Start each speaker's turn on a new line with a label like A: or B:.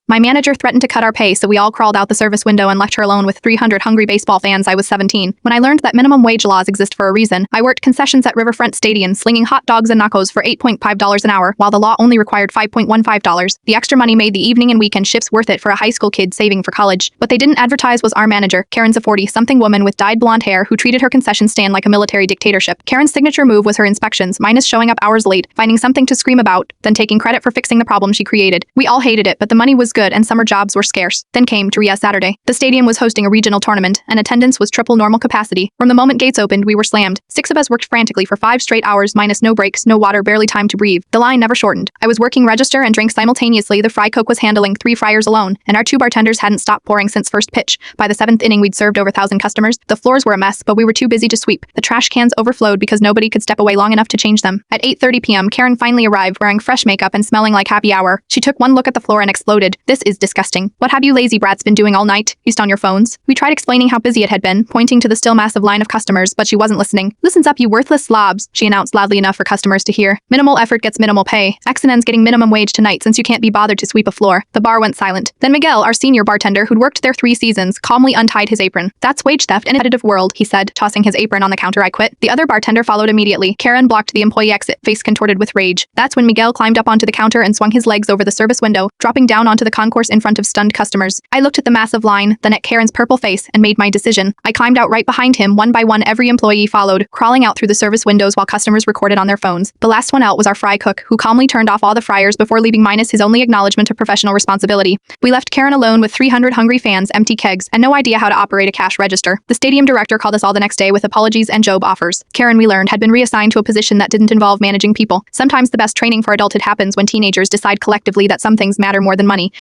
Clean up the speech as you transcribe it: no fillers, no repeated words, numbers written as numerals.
A: My manager threatened to cut our pay, so we all crawled out the service window and left her alone with 300 hungry baseball fans. I was 17 when I learned that minimum wage laws exist for a reason. I worked concessions at Riverfront Stadium, slinging hot dogs and nachos for $8.5 an hour, while the law only required $5.15. The extra money made the evening and weekend shifts worth it for a high school kid saving for college. What they didn't advertise was our manager, Karen's a 40-something woman with dyed blonde hair who treated her concession stand like a military dictatorship. Karen's signature move was her inspections, minus showing up hours late, finding something to scream about, then taking credit for fixing the problem she created. We all hated it, but the money was good and summer jobs were scarce. Then came Tria Saturday. The stadium was hosting a regional tournament, and attendance was triple normal capacity. From the moment gates opened, we were slammed. 6 of us worked frantically for 5 straight hours, minus no breaks, no water, barely time to breathe. The line never shortened. I was working register and drank simultaneously. The fry cook was handling 3 fryers alone, and our 2 bartenders hadn't stopped pouring since first pitch. By the 7th inning, we'd served over 1,000 customers. The floors were a mess, but we were too busy to sweep. The trash cans overflowed because nobody could step away long enough to change them. At 8:30 p.m., Karen finally arrived, wearing fresh makeup and smelling like happy hour. She took one look at the floor and exploded. "This is disgusting. What have you lazy brats been doing all night? Used on your phones?" We tried explaining how busy it had been, pointing to the still massive line of customers, but she wasn't listening. "Listens up, you worthless slobs," she announced loudly enough for customers to hear. "Minimal effort gets minimal pay. X&N's getting minimum wage tonight since you can't be bothered to sweep a floor." The bar went silent. Then Miguel, our senior bartender who'd worked there 3 seasons, calmly untied his apron. "That's wage theft in a competitive world," he said, tossing his apron on the counter. I quit. The other bartender followed immediately. Karen blocked the employee exit, face contorted with rage. That's when Miguel climbed up onto the counter and swung his legs over the service window, dropping down onto the concourse in front of stunned customers. I looked at the massive line, then at Karen's purple face, and made my decision. I climbed out right behind him. One by one, every employee followed, crawling out through the service windows while customers recorded on their phones. The last one out was our fry cook, who calmly turned off all the fryers before leaving minus his only acknowledgement of professional responsibility. We left Karen alone with 300 hungry fans, empty kegs, and no idea how to operate a cash register. The stadium director called us all the next day with apologies and job offers. Karen, we learned, had been reassigned to a position that didn't involve managing people. Sometimes the best training for adulthood happens when teenagers decide collectively that some things matter more than money.